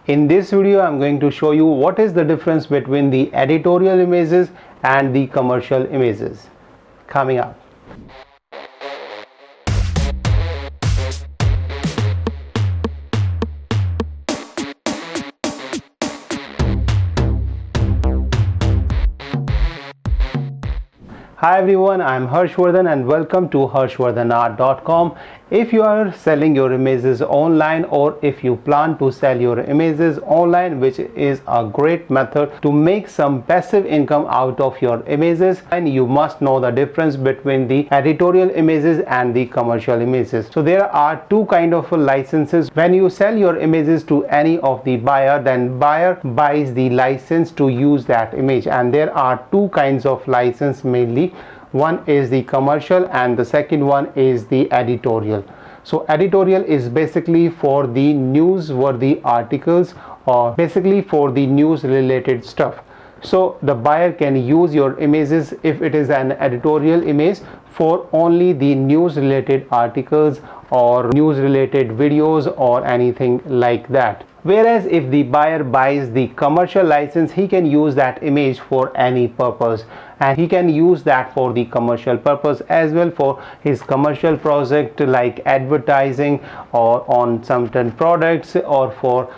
In this video, I'm going to show you what is the difference between the editorial images and the commercial images. Coming up. Hi everyone, I'm HarshVardhan and welcome to HarshVardhanArt.com. If you are selling your images online, or if you plan to sell your images online, which is a great method to make some passive income out of your images, and you must know the difference between the editorial images and the commercial images. So there are two kind of licenses. When you sell your images to any of the buyer, then buyer buys the license to use that image, and there are two kinds of license mainly. One is the commercial and the second one is the editorial. So editorial is basically for the newsworthy articles, or basically for the news related stuff. So the buyer can use your images, if it is an editorial image, for only the news related articles or news related videos or anything like that. Whereas if the buyer buys the commercial license, he can use that image for any purpose, and he can use that for the commercial purpose as well, for his commercial project like advertising or on certain products, or for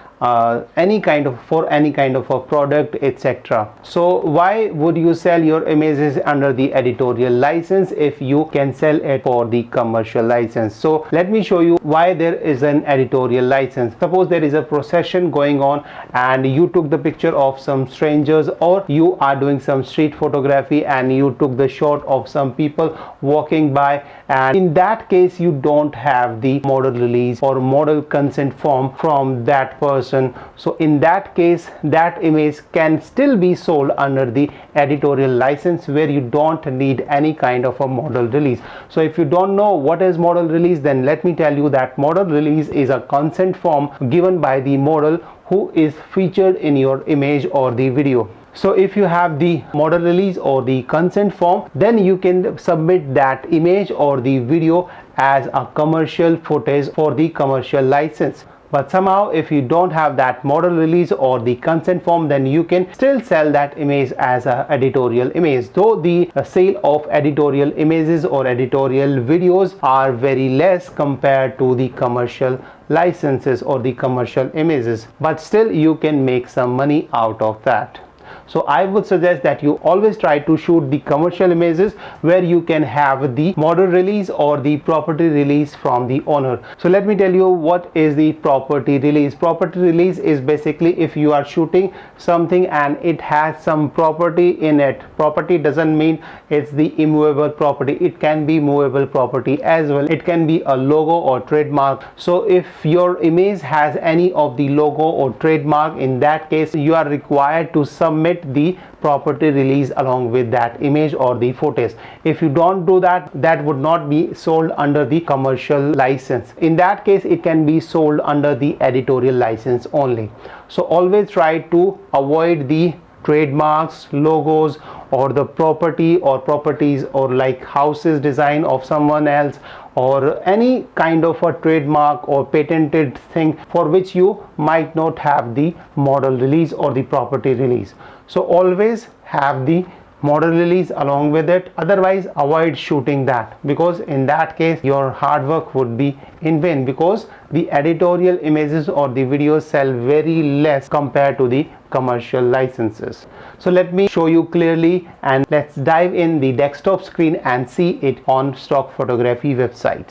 any kind of a product, etc. So why would you sell your images under the editorial license if you can sell it for the commercial license? So let me show you why there is an editorial license. Suppose there is a procession going on and you took the picture of some strangers, or you are doing some street photography and you took the shot of some people walking by, and in that case you don't have the model release or model consent form from that person. So in that case, that image can still be sold under the editorial license, where you don't need any kind of a model release. So if you don't know what is model release, then let me tell you that model release is a consent form given by the model who is featured in your image or the video. So if you have the model release or the consent form, then you can submit that image or the video as a commercial footage for the commercial license. But somehow if you don't have that model release or the consent form, then you can still sell that image as an editorial image, though the sale of editorial images or editorial videos are very less compared to the commercial licenses or the commercial images, but still you can make some money out of that. So I would suggest that you always try to shoot the commercial images where you can have the model release or the property release from the owner. So let me tell you what is the property release. Property release is basically if you are shooting something and it has some property in it. Property doesn't mean it's the immovable property, it can be movable property as well. It can be a logo or trademark. So if your image has any of the logo or trademark, in that case you are required to submit the property release along with that image or the footage. If you don't do that, that would not be sold under the commercial license. In that case, it can be sold under the editorial license only. So always try to avoid the trademarks, logos, or the property or properties, or like houses design of someone else, or any kind of a trademark or patented thing for which you might not have the model release or the property release. So always have the model release along with it, otherwise avoid shooting that, because in that case your hard work would be in vain, because the editorial images or the videos sell very less compared to the commercial licenses. So let me show you clearly, and let's dive in the desktop screen and see it on stock photography website.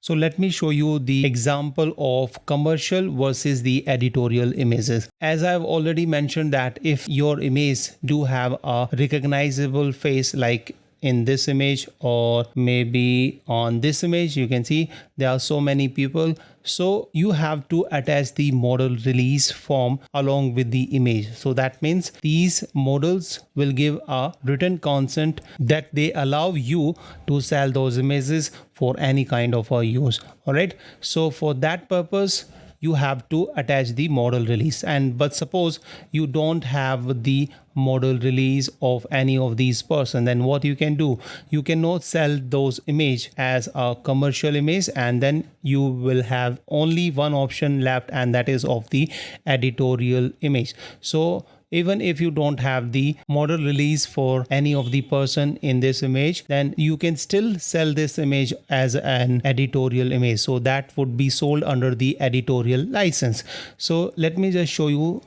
So let me show you the example of commercial versus the editorial images. As I've already mentioned that if your image do have a recognizable face, like in this image or maybe on this image, you can see there are so many people. So you have to attach the model release form along with the image. So that means these models will give a written consent that they allow you to sell those images for any kind of a use. All right. So for that purpose, you have to attach the model release. But suppose you don't have the model release of any of these person, then what you can do, you cannot sell those image as a commercial image, and then you will have only one option left, and that is of the editorial image. So even if you don't have the model release for any of the person in this image, then you can still sell this image as an editorial image. So that would be sold under the editorial license. So let me just show you.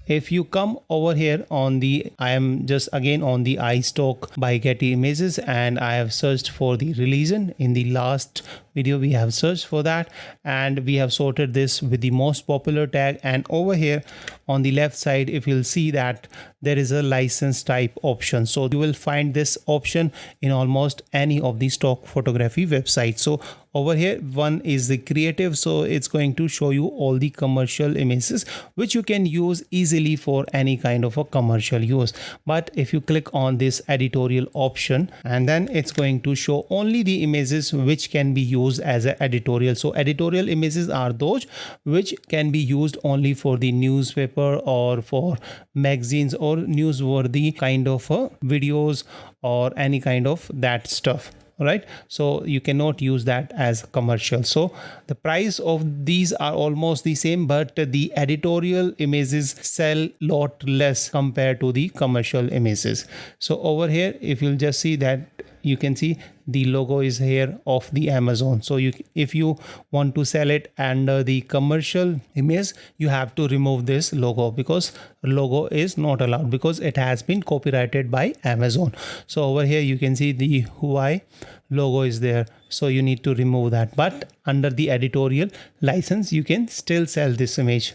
If you come over here on the, I am just again on the iStock by Getty Images, and I have searched for the religion. In the last video we have searched for that, and we have sorted this with the most popular tag. And over here on the left side, if you'll see that there is a license type option, so you will find this option in almost any of the stock photography websites. So over here, one is the creative, so it's going to show you all the commercial images which you can use easily for any kind of a commercial use. But if you click on this editorial option, and then it's going to show only the images which can be used as an editorial. So editorial images are those which can be used only for the newspaper or for magazines or newsworthy kind of videos or any kind of that stuff. Right, so you cannot use that as commercial. So the price of these are almost the same, but the editorial images sell lot less compared to the commercial images. So over here, if you'll just see that, you can see the logo is here of the Amazon. So if you want to sell it under the commercial image, you have to remove this logo, because logo is not allowed because it has been copyrighted by Amazon. So over here you can see the Huawei logo is there, so you need to remove that. But under the editorial license, you can still sell this image.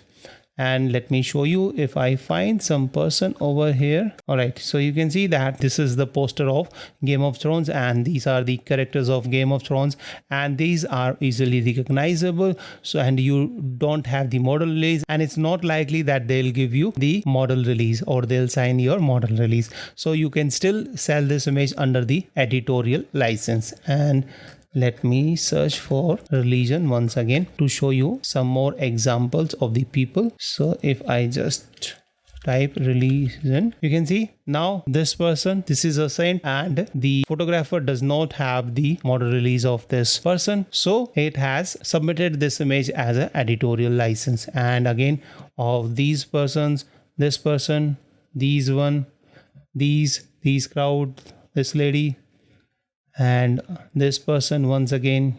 And let me show you if I find some person over here. All right, so you can see that this is the poster of Game of Thrones, and these are the characters of Game of Thrones, and these are easily recognizable. So, and you don't have the model release, and it's not likely that they'll give you the model release or they'll sign your model release. So you can still sell this image under the editorial license. And let me search for religion once again to show you some more examples of the people. So if I just type religion, you can see now this person, this is a saint, and the photographer does not have the model release of this person, so it has submitted this image as an editorial license. And again, of these persons, this person, these one, these crowd, this lady, and this person once again,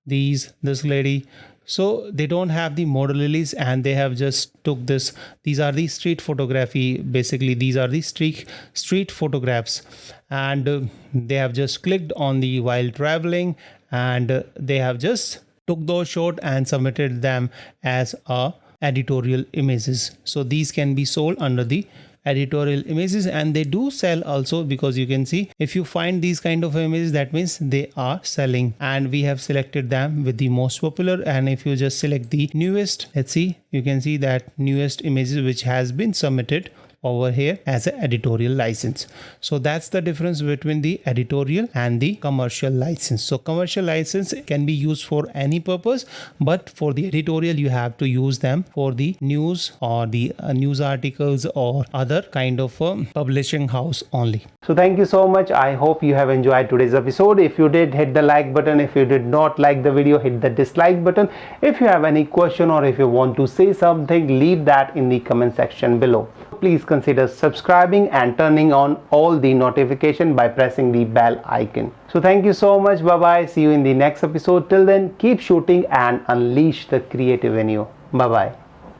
this lady. So they don't have the model release, and they have just took this. These are the street photography, basically these are the street photographs, and they have just clicked on the while traveling, and they have just took those shot and submitted them as a editorial images. So these can be sold under the editorial images, and they do sell also, because you can see if you find these kind of images, that means they are selling. And we have selected them with the most popular, and if you just select the newest, let's see, you can see that newest images which has been submitted over here as an editorial license. So that's the difference between the editorial and the commercial license. So commercial license can be used for any purpose, but for the editorial you have to use them for the news or the news articles or other kind of publishing house only. So thank you so much. I hope you have enjoyed today's episode. If you did, hit the like button. If you did not like the video, hit the dislike button. If you have any question or if you want to say something, leave that in the comment section below. Please consider subscribing and turning on all the notification by pressing the bell icon. So thank you so much. Bye bye. See you in the next episode. Till then, keep shooting and unleash the creative in you. Bye bye.